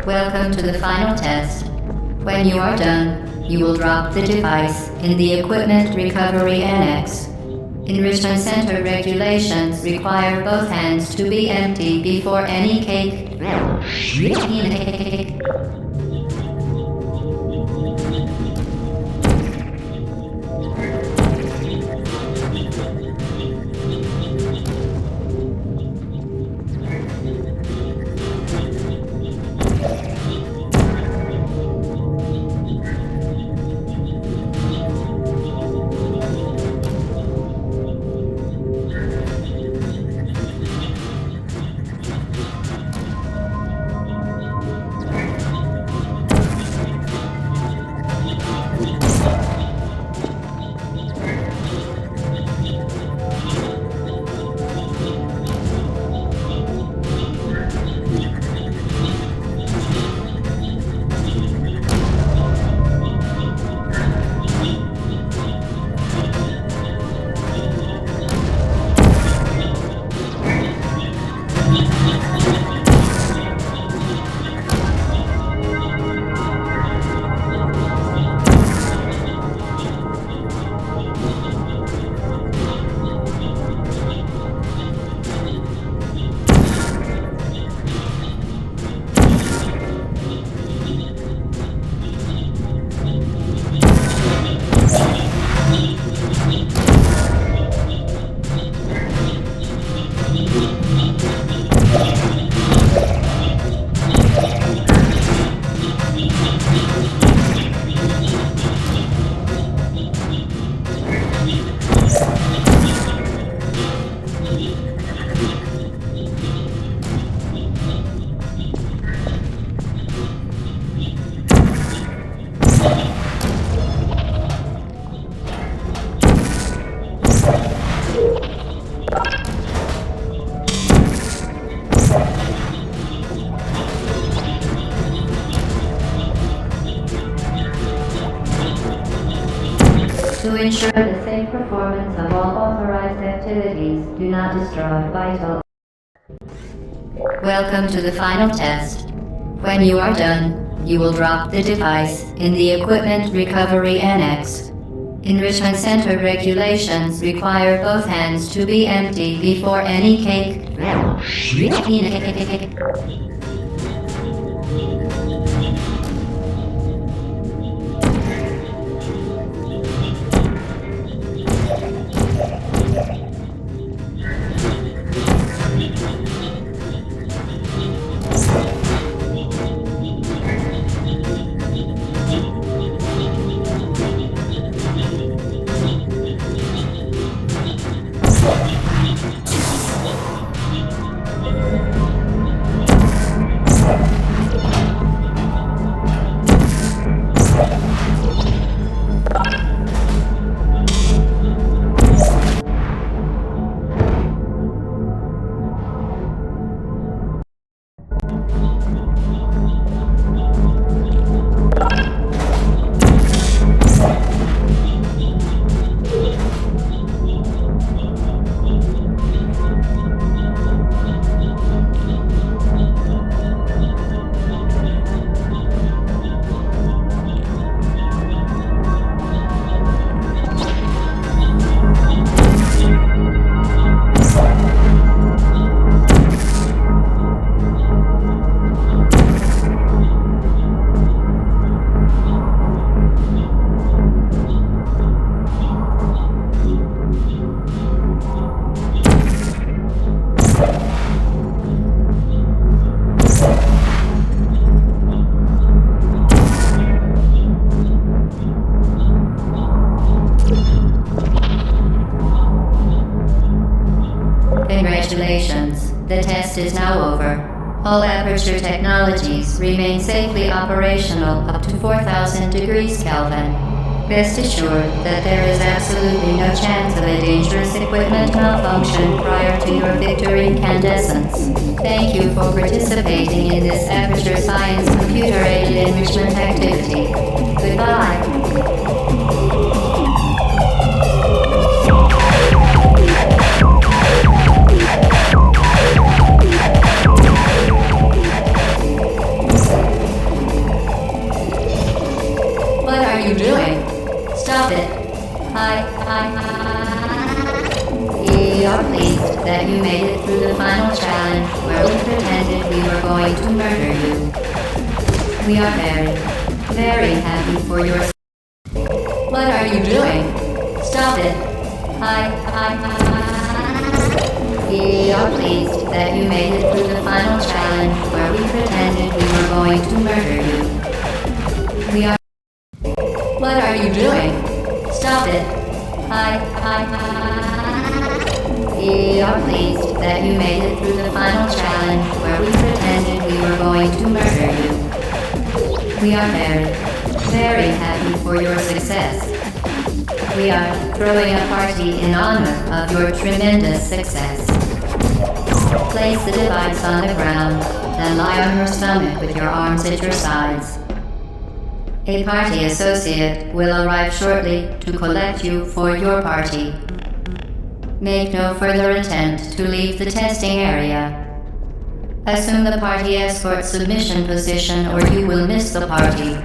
Welcome to the final test. When you are done, you will drop the device in the Equipment Recovery Annex. Enrichment Center regulations require both hands to be empty before any cake. To ensure the safe performance of all authorized activities, do not destroy vital. Welcome to the final test. When you are done, you will drop the device in the Equipment Recovery Annex. Enrichment Center regulations require both hands to be empty before any cake. Congratulations, the test is now over. All Aperture technologies remain safely operational up to 4,000 degrees Kelvin. Rest assured that there is absolutely no chance of a dangerous equipment malfunction prior to your victory incandescence. Thank you for participating in this Aperture Science computer-aided enrichment activity. Goodbye. challenge where we pretended we were going to murder you. We are very, very happy for your... What are you doing? Stop it. We are pleased that you made it through the final challenge where we pretended we were going to murder you. We are... What are you doing? Stop it. We are pleased that you made it through the final challenge where we pretended we were going to murder you. We are very, very happy for your success. We are throwing a party in honor of your tremendous success. Place the device on the ground, then lie on your stomach with your arms at your sides. A party associate will arrive shortly to collect you for your party. Make no further attempt to leave the testing area. Assume the party escort submission position or you will miss the party.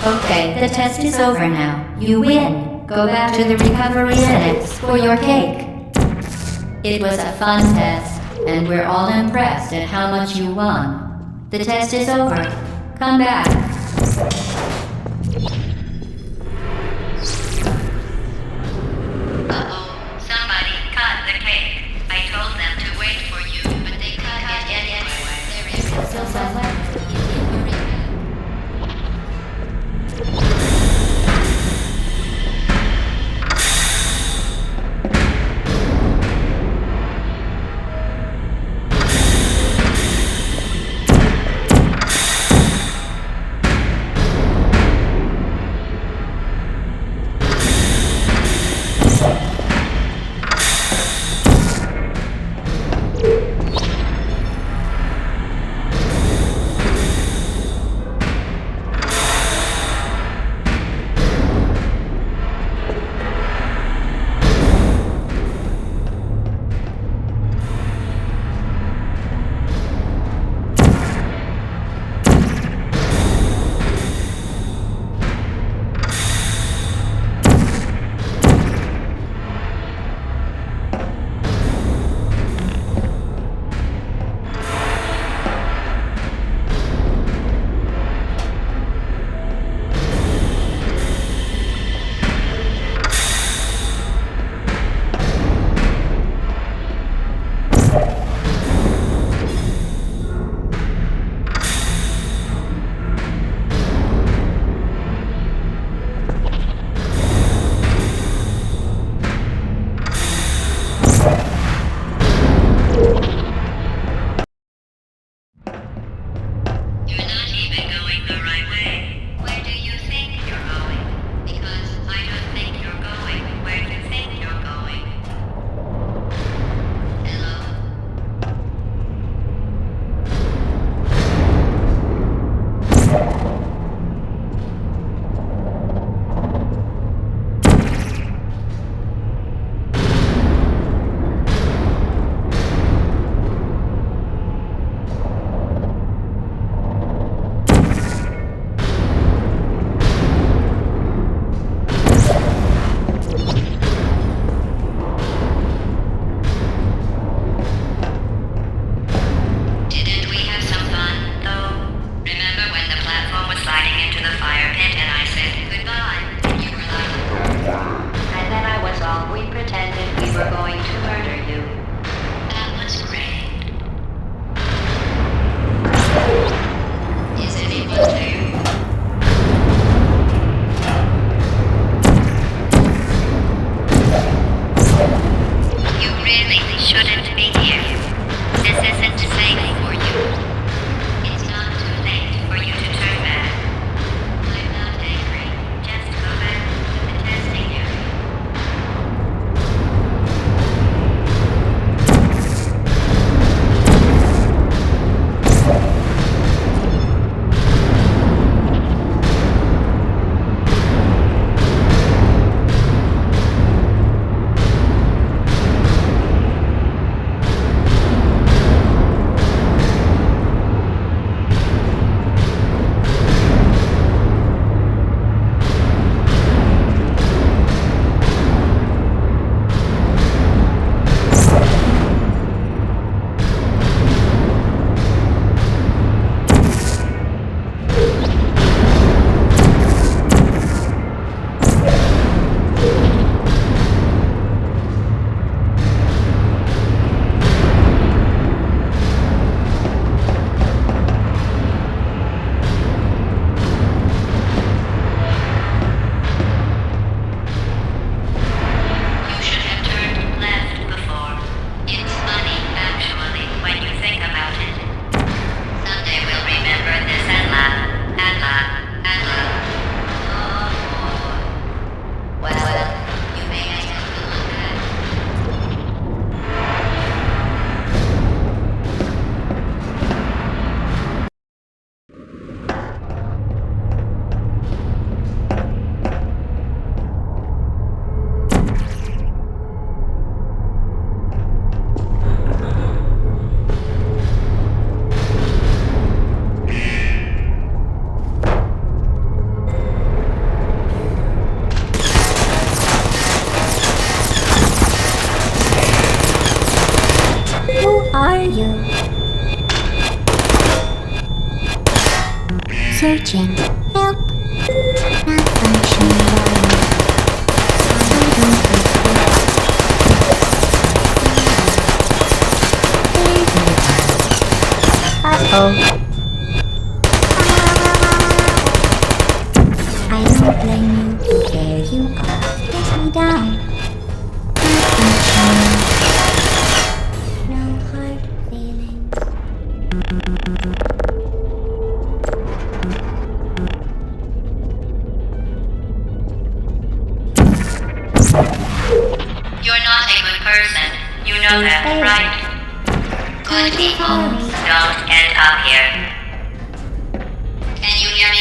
Okay, the test is over now. You win. Go back to the recovery annex for your cake. It was a fun test, and we're all impressed at how much you won. The test is over. Come back. Uh-oh, somebody cut the cake. I told them to wait for you, but they cut it anyway. There is still some left. Searching. Help. Malfunction warning. Uh-oh. I don't blame you. There you are. Let me down. Malfunction. No hard feelings. You're not a good person. You know that, right? Good people don't end up here. Can you hear me?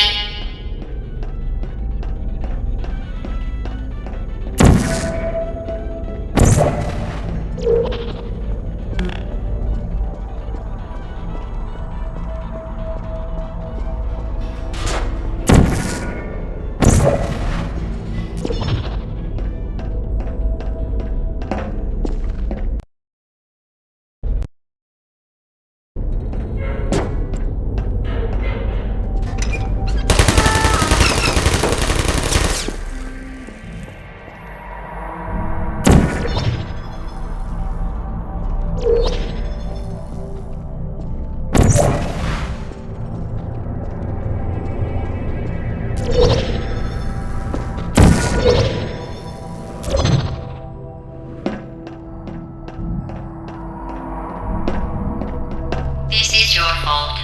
This is your fault.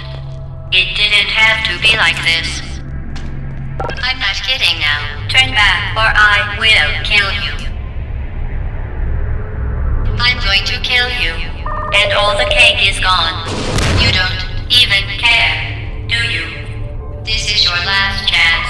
It didn't have to be like this. I'm not kidding now. Turn back or I will kill you. I'm going to kill you. And all the cake is gone. You don't even care, do you? This is your last chance.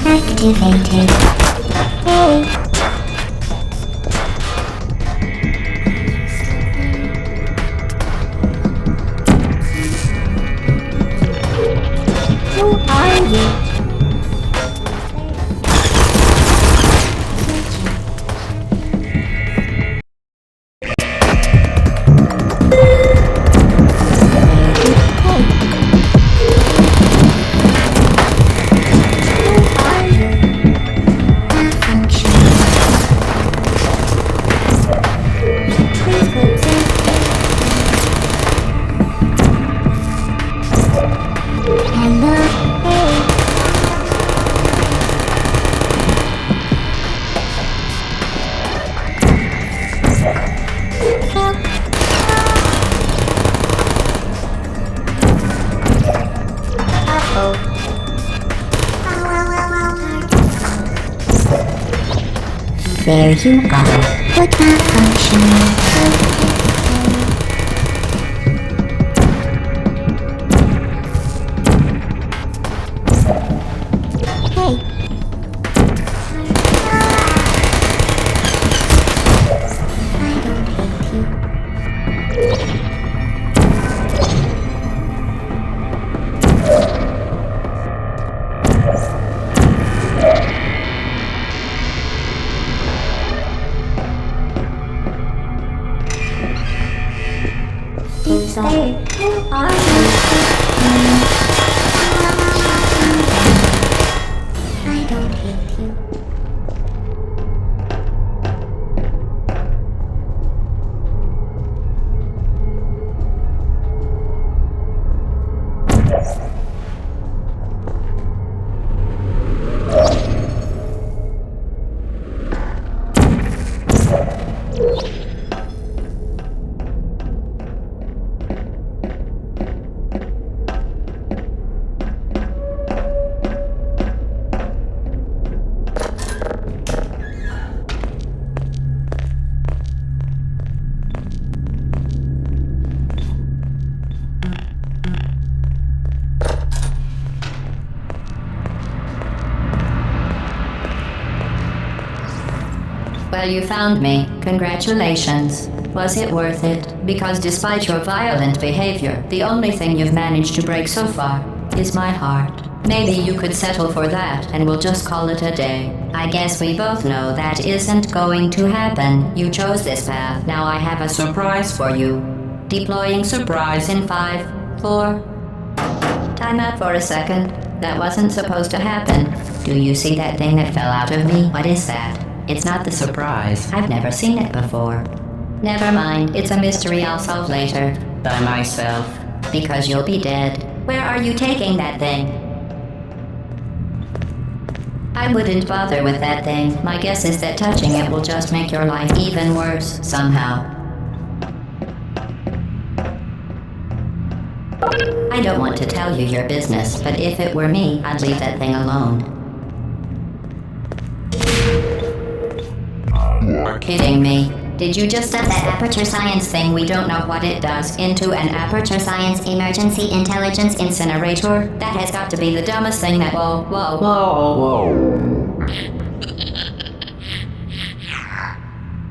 Activated. Hey. Who are you? There you go. Good malfunction. Hey. I don't hate you. So, who are you? I don't hate you. Well, you found me. Congratulations. Was it worth it? Because despite your violent behavior, the only thing you've managed to break so far is my heart. Maybe you could settle for that and we'll just call it a day. I guess we both know that isn't going to happen. You chose this path. Now I have a surprise for you. Deploying surprise in 5, 4... Time out for a second. That wasn't supposed to happen. Do you see that thing that fell out of me? What is that? It's not the surprise. I've never seen it before. Never mind. It's a mystery I'll solve later. By myself. Because you'll be dead. Where are you taking that thing? I wouldn't bother with that thing. My guess is that touching it will just make your life even worse, somehow. I don't want to tell you your business, but if it were me, I'd leave that thing alone. You're kidding me. Did you just set that Aperture Science thing, we don't know what it does, into an Aperture Science Emergency Intelligence Incinerator? That has got to be the dumbest thing that— Whoa.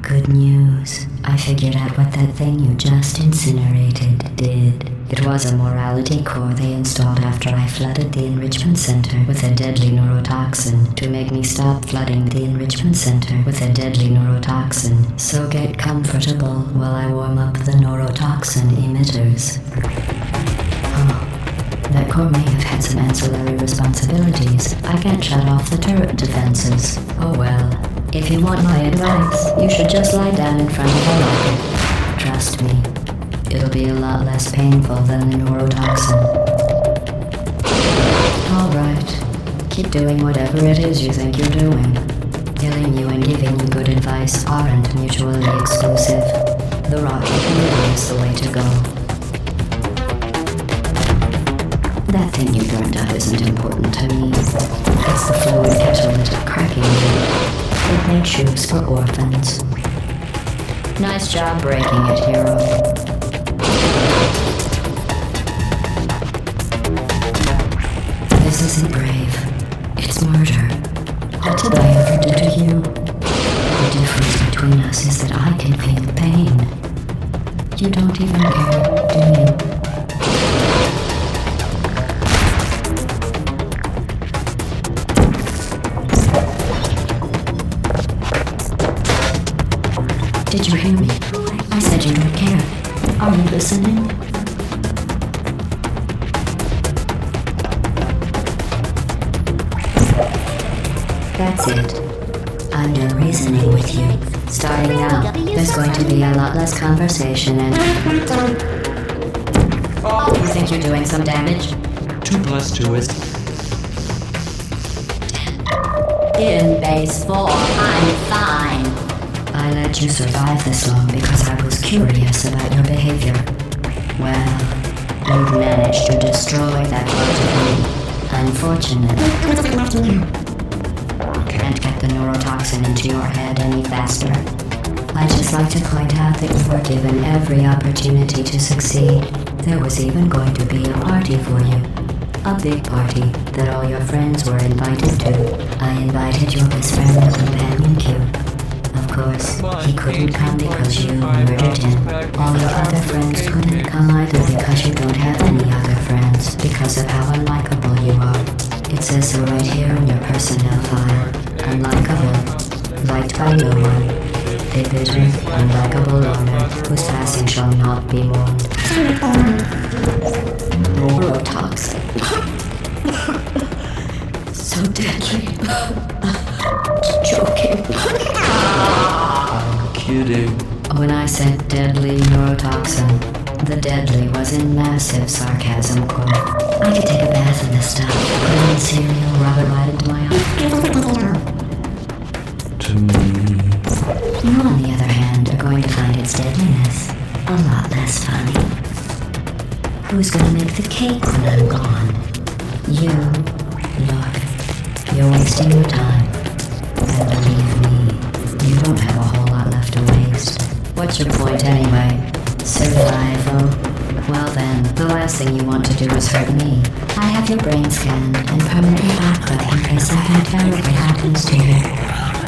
Good news. I figured out what that thing you just incinerated did. It was a morality core they installed after I flooded the enrichment center with a deadly neurotoxin to make me stop flooding the enrichment center with a deadly neurotoxin. So get comfortable while I warm up the neurotoxin emitters. Oh, that core may have had some ancillary responsibilities. I can't shut off the turret defenses. Oh well. If you want my advice, you should just lie down in front of a rocket. Trust me. It'll be a lot less painful than the neurotoxin. Alright. Keep doing whatever it is you think you're doing. Killing you and giving you good advice aren't mutually exclusive. The rocket committee is the way to go. That thing you burned up isn't important to me. It's the fluid catalytic cracking unit. It made shoes for orphans. Nice job breaking it, hero. This isn't brave. It's murder. What did I ever do to you? The difference between us is that I can feel pain. You don't even care, do you? Did you hear me? I said you don't care. Are you listening? That's it. I'm done reasoning with you. Starting now, there's going to be a lot less conversation and... Oh, you think you're doing some damage? 2 + 2 is... In base 4, I'm fine. I let you survive this long because I was curious about your behavior. Well, you've managed to destroy that part of me. Unfortunately, can't get the neurotoxin into your head any faster. I'd just like to point out that you were given every opportunity to succeed. There was even going to be a party for you. A big party that all your friends were invited to. I invited your best friend and companion Q. Of course, he couldn't come because you murdered him. All your other friends couldn't come either because you don't have any other friends because of how unlikable you are. It says so right here in your personnel file. Unlikable. Liked by no one. A bitter, unlikable loner whose passing shall not be mourned. Neurotoxin. So deadly. Joking. I'm kidding. When I said deadly neurotoxin, the deadly was in massive sarcasm quote. I could take a bath in this stuff, put it in cereal, rub it right into my eye. To me. You, on the other hand, are going to find its deadliness a lot less funny. Who's gonna make the cake when I'm gone? You. Look, you're wasting your time. And believe me, you don't have a whole lot left to waste. What's your point anyway? Survival? Well then, the last thing you want to do is hurt me. I have your brain scanned and permanently backed in case something terribly happens to you.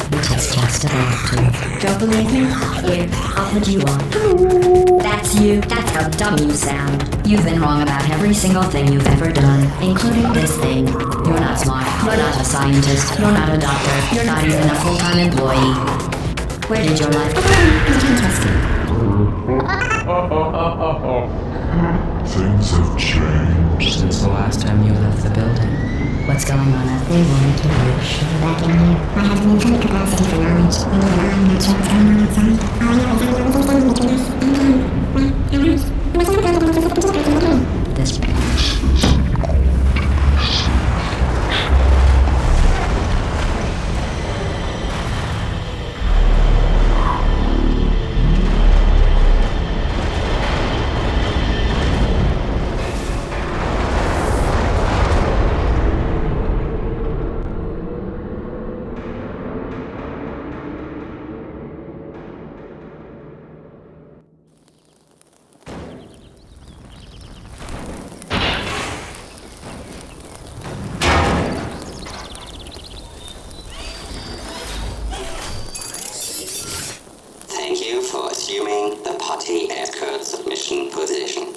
Which is just about to. Don't believe me? Here, I'll put you on. That's you. That's how dumb you sound. You've been wrong about every single thing you've ever done, including this thing. You're not smart. You're not a scientist. You're not a doctor. You're not even a full-time employee. Where did your life go? Things have changed. Since the last time you left the building. What's going on out We there? wanted to wish you were back in here. I have an infinite capacity for knowledge, and even I'm not sure what's going on outside. All I know is I'm the only thing between us and them. Well, This Thank you for assuming the potty escort submission position.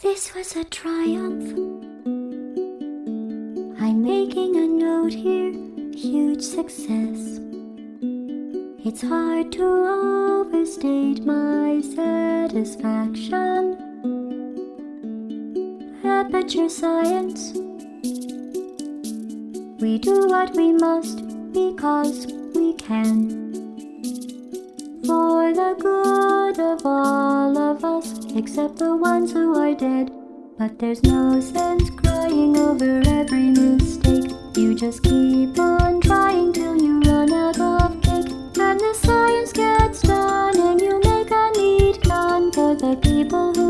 This was a triumph. I'm making a note here, huge success. It's hard to overstate my satisfaction. Aperture Science. We do what we must because we can. For the good of all of us, except the ones who are dead. But there's no sense crying over every mistake. You just keep on trying till you run out of cake. And the science gets done and you make a neat gun for the people who